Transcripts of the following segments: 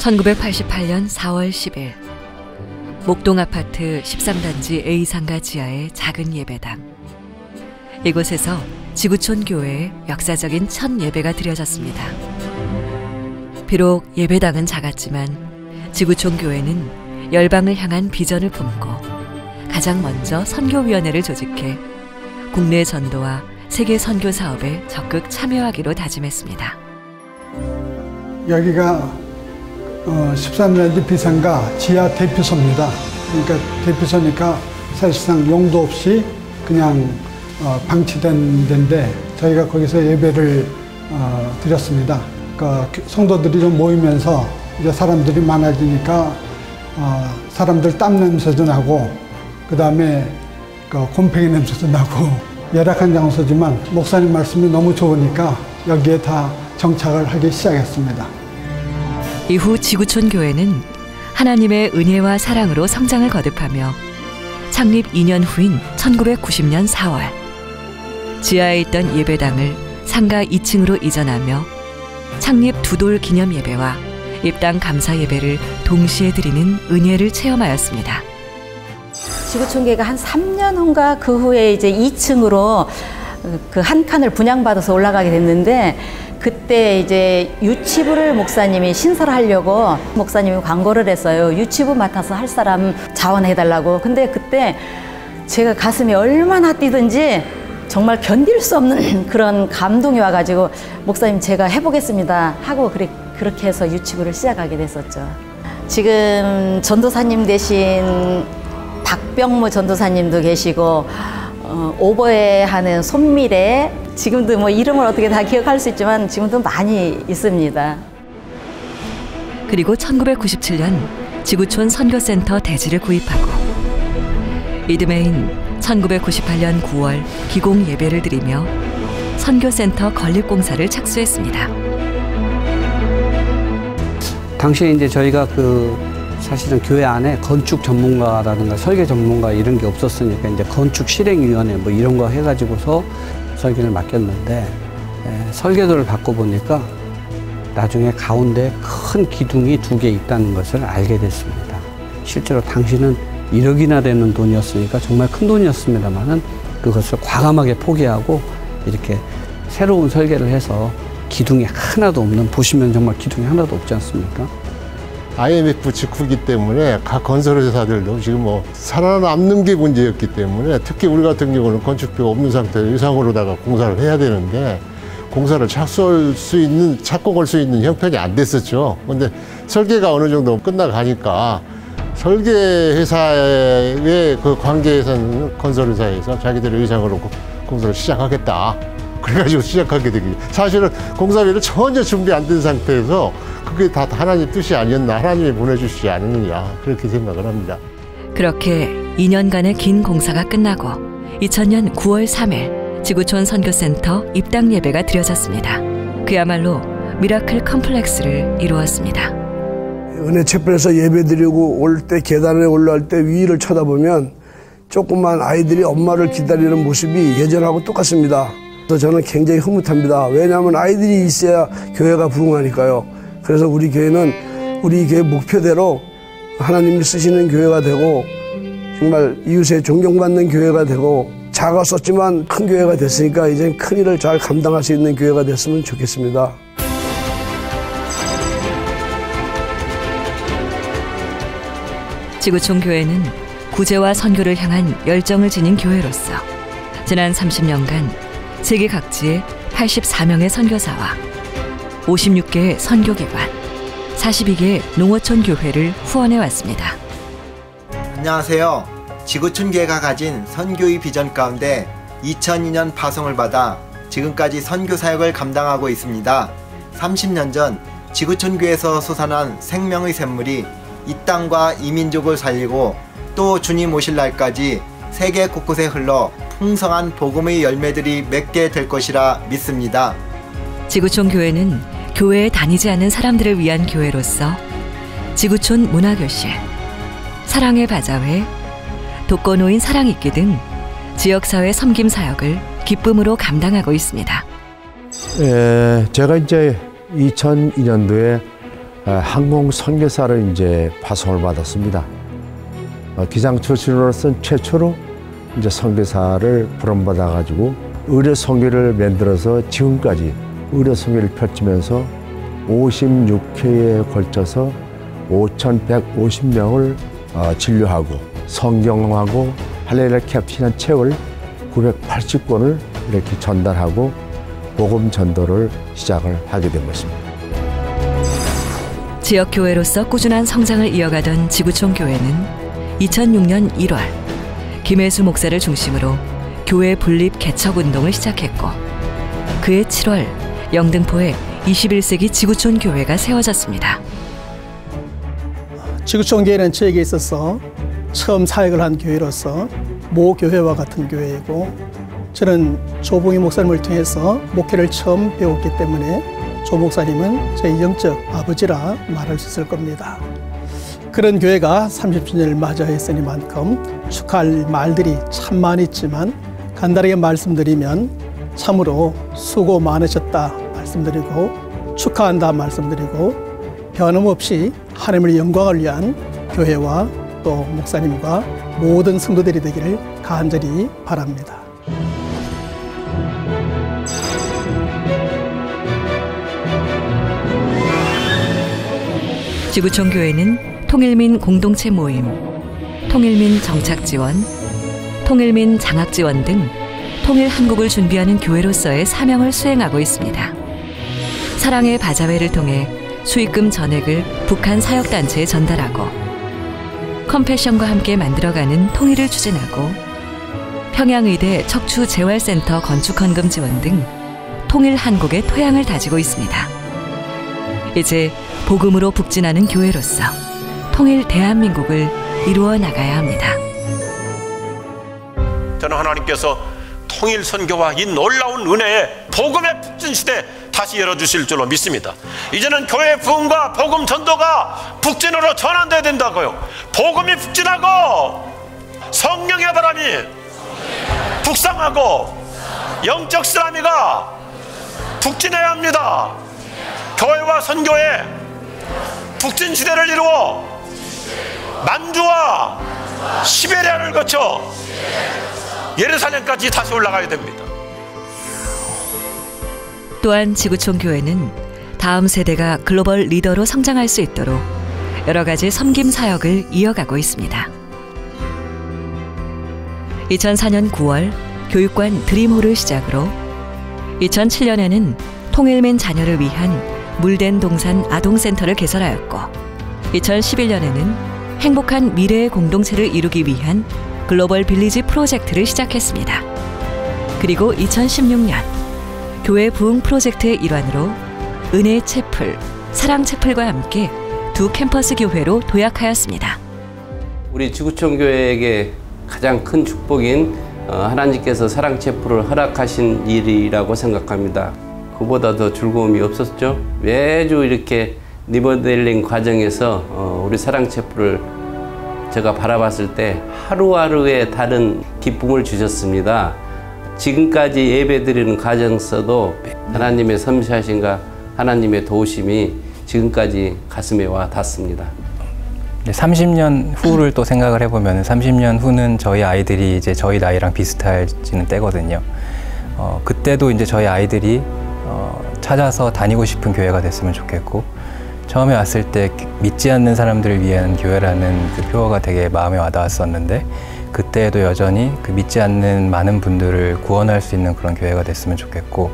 1988년 4월 10일 목동 아파트 13단지 A상가 지하의 작은 예배당. 이곳에서 지구촌 교회의 역사적인 첫 예배가 드려졌습니다. 비록 예배당은 작았지만 지구촌 교회는 열방을 향한 비전을 품고 가장 먼저 선교위원회를 조직해 국내 전도와 세계 선교 사업에 적극 참여하기로 다짐했습니다. 여기가 13단지 B상가 지하 대피소입니다. 그러니까 대피소니까 사실상 용도 없이 그냥 방치된 데인데 저희가 거기서 예배를 드렸습니다. 그러니까 성도들이 좀 모이면서 이제 사람들이 많아지니까 사람들 땀 냄새도 나고 그 다음에 곰팡이 냄새도 나고 열악한 장소지만 목사님 말씀이 너무 좋으니까 여기에 다 정착을 하기 시작했습니다. 이후 지구촌 교회는 하나님의 은혜와 사랑으로 성장을 거듭하며 창립 2년 후인 1990년 4월 지하에 있던 예배당을 상가 2층으로 이전하며 창립 두돌 기념 예배와 입당 감사 예배를 동시에 드리는 은혜를 체험하였습니다. 지구촌교회가 한 3년 후인가 그 후에 이제 2층으로 그 한 칸을 분양받아서 올라가게 됐는데 그때 이제 유치부를 목사님이 신설하려고 목사님이 광고를 했어요. 유치부 맡아서 할 사람 자원해달라고. 근데 그때 제가 가슴이 얼마나 뛰든지 정말 견딜 수 없는 그런 감동이 와가지고 목사님 제가 해보겠습니다 하고 그렇게 해서 유치부를 시작하게 됐었죠. 지금 전도사님 대신 박병무 전도사님도 계시고 오버에 하는 손미래, 지금도 뭐 이름을 어떻게 다 기억할 수 있지만 지금도 많이 있습니다. 그리고 1997년 지구촌 선교센터 대지를 구입하고 이듬해인 1998년 9월 기공 예배를 드리며 선교센터 건립공사를 착수했습니다. 당시에 이제 저희가 사실은 교회 안에 건축 전문가라든가 설계 전문가 이런 게 없었으니까 이제 건축 실행위원회 뭐 이런 거 해가지고서 설계를 맡겼는데 설계도를 받고 보니까 나중에 가운데 큰 기둥이 2개 있다는 것을 알게 됐습니다. 실제로 당시는 1억이나 되는 돈이었으니까 정말 큰 돈이었습니다만은 그것을 과감하게 포기하고 이렇게 새로운 설계를 해서 기둥이 하나도 없는, 보시면 정말 기둥이 하나도 없지 않습니까? IMF 직후기 때문에 각 건설회사들도 지금 뭐 살아남는 게 문제였기 때문에 특히 우리 같은 경우는 건축비가 없는 상태에서 유상으로다가 공사를 해야 되는데 공사를 착공할 수 있는 형편이 안 됐었죠. 근데 설계가 어느 정도 끝나가니까 설계회사의 그 관계에서는 건설회사에서 자기들의 의상으로 공사를 시작하겠다. 그래가지고 시작하게 되기. 사실은 공사비를 전혀 준비 안 된 상태에서 그게 다 하나님 뜻이 아니었나, 하나님이 보내주시지 않느냐, 그렇게 생각을 합니다. 그렇게 2년간의 긴 공사가 끝나고 2000년 9월 3일 지구촌 선교센터 입당 예배가 드려졌습니다. 그야말로 미라클 컴플렉스를 이루었습니다. 은혜 촛불에서 예배드리고 올 때 계단에 올라갈 때 위를 쳐다보면 조그만 아이들이 엄마를 기다리는 모습이 예전하고 똑같습니다. 그래서 저는 굉장히 흐뭇합니다. 왜냐하면 아이들이 있어야 교회가 부흥하니까요. 그래서 우리 교회는 우리 교회 목표대로 하나님이 쓰시는 교회가 되고 정말 이웃에 존경받는 교회가 되고 작았었지만 큰 교회가 됐으니까 이제 큰 일을 잘 감당할 수 있는 교회가 됐으면 좋겠습니다. 지구촌 교회는 구제와 선교를 향한 열정을 지닌 교회로서 지난 30년간 세계 각지의 84명의 선교사와 56개의 선교기관, 42개의 농어촌 교회를 후원해 왔습니다. 안녕하세요. 지구촌 교회가 가진 선교의 비전 가운데 2002년 파송을 받아 지금까지 선교 사역을 감당하고 있습니다. 30년 전 지구촌 교회에서 솟아난 생명의 샘물이 이 땅과 이 민족을 살리고 또 주님 오실 날까지 세계 곳곳에 흘러 풍성한 복음의 열매들이 맺게 될 것이라 믿습니다. 지구촌 교회는 교회에 다니지 않는 사람들을 위한 교회로서 지구촌 문화교실, 사랑의 바자회, 독거노인 사랑있기 등 지역사회 섬김 사역을 기쁨으로 감당하고 있습니다. 제가 이제 2002년도에 항공 선교사를 이제 파송을 받았습니다. 기장 출신으로서 최초로 이제 선교사를 부름받아 가지고 의료 선교를 만들어서 지금까지 의료 선교를 펼치면서 56회에 걸쳐서 5,150명을 진료하고 성경하고 할렐루야 캡틴한 책을 980권을 이렇게 전달하고 복음 전도를 시작을 하게 된 것입니다. 지역 교회로서 꾸준한 성장을 이어가던 지구촌 교회는 2006년 1월 김혜수 목사를 중심으로 교회 분립 개척 운동을 시작했고 그해 7월 영등포에 21세기 지구촌 교회가 세워졌습니다. 지구촌 교회는 저에게 있어서 처음 사역을 한 교회로서 모 교회와 같은 교회이고 저는 조봉희 목사님을 통해서 목회를 처음 배웠기 때문에 조 목사님은 제 영적 아버지라 말할 수 있을 겁니다. 그런 교회가 30주년을 맞이했으니만큼 축하할 말들이 참 많이 있지만 간단하게 말씀드리면 참으로 수고 많으셨다 말씀드리고 축하한다 말씀드리고 변함없이 하나님의 영광을 위한 교회와 또 목사님과 모든 성도들이 되기를 간절히 바랍니다. 지구촌 교회는 통일민 공동체 모임, 통일민 정착 지원, 통일민 장학 지원 등 통일 한국을 준비하는 교회로서의 사명을 수행하고 있습니다. 사랑의 바자회를 통해 수익금 전액을 북한 사역단체에 전달하고 컴패션과 함께 만들어가는 통일을 추진하고 평양의대 척추재활센터 건축 헌금 지원 등 통일 한국의 토양을 다지고 있습니다. 이제 복음으로 북진하는 교회로서 통일 대한민국을 이루어 나가야 합니다. 저는 하나님께서 통일 선교와 이 놀라운 은혜에 복음의 북진 시대 다시 열어주실 줄로 믿습니다. 이제는 교회 부흥과 복음 전도가 북진으로 전환돼야 된다고요. 복음이 북진하고 성령의 바람이 북상하고 영적 쓰나미가 북진해야 합니다. 교회와 선교의 북진 시대를 이루어 만주와 시베리아를 거쳐 예루살렘까지 다시 올라가야 됩니다. 또한 지구촌 교회는 다음 세대가 글로벌 리더로 성장할 수 있도록 여러 가지 섬김 사역을 이어가고 있습니다. 2004년 9월 교육관 드림홀을 시작으로 2007년에는 통일민 자녀를 위한 물된 동산 아동센터를 개설하였고 2011년에는 행복한 미래의 공동체를 이루기 위한 글로벌 빌리지 프로젝트를 시작했습니다. 그리고 2016년 교회 부흥 프로젝트의 일환으로 은혜 채플, 사랑 채플과 함께 두 캠퍼스 교회로 도약하였습니다. 우리 지구촌 교회에게 가장 큰 축복인 하나님께서 사랑 채플을 허락하신 일이라고 생각합니다. 그보다 더 즐거움이 없었죠. 매주 이렇게 리모델링 과정에서 우리 사랑 채플을 제가 바라봤을 때 하루하루의 다른 기쁨을 주셨습니다. 지금까지 예배드리는 과정에서도 하나님의 섬세하심과 하나님의 도우심이 지금까지 가슴에 와 닿습니다. 30년 후를 또 생각을 해보면 30년 후는 저희 아이들이 이제 저희 나이랑 비슷해지는 때거든요. 그때도 이제 저희 아이들이 찾아서 다니고 싶은 교회가 됐으면 좋겠고 처음에 왔을 때 믿지 않는 사람들을 위한 교회라는 그 표어가 되게 마음에 와닿았었는데 그때에도 여전히 그 믿지 않는 많은 분들을 구원할 수 있는 그런 교회가 됐으면 좋겠고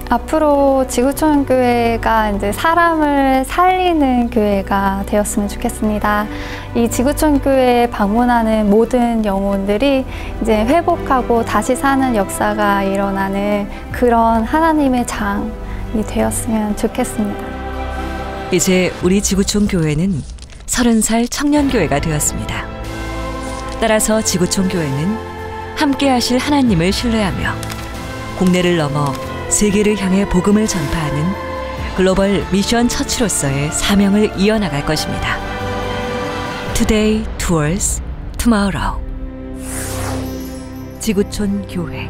앞으로 지구촌 교회가 이제 사람을 살리는 교회가 되었으면 좋겠습니다. 이 지구촌 교회에 방문하는 모든 영혼들이 이제 회복하고 다시 사는 역사가 일어나는 그런 하나님의 장이 되었으면 좋겠습니다. 이제 우리 지구촌 교회는 30살 청년교회가 되었습니다. 따라서 지구촌 교회는 함께 하실 하나님을 신뢰하며 국내를 넘어 세계를 향해 복음을 전파하는 글로벌 미션 처치로서의 사명을 이어나갈 것입니다. Today towards tomorrow. 지구촌 교회.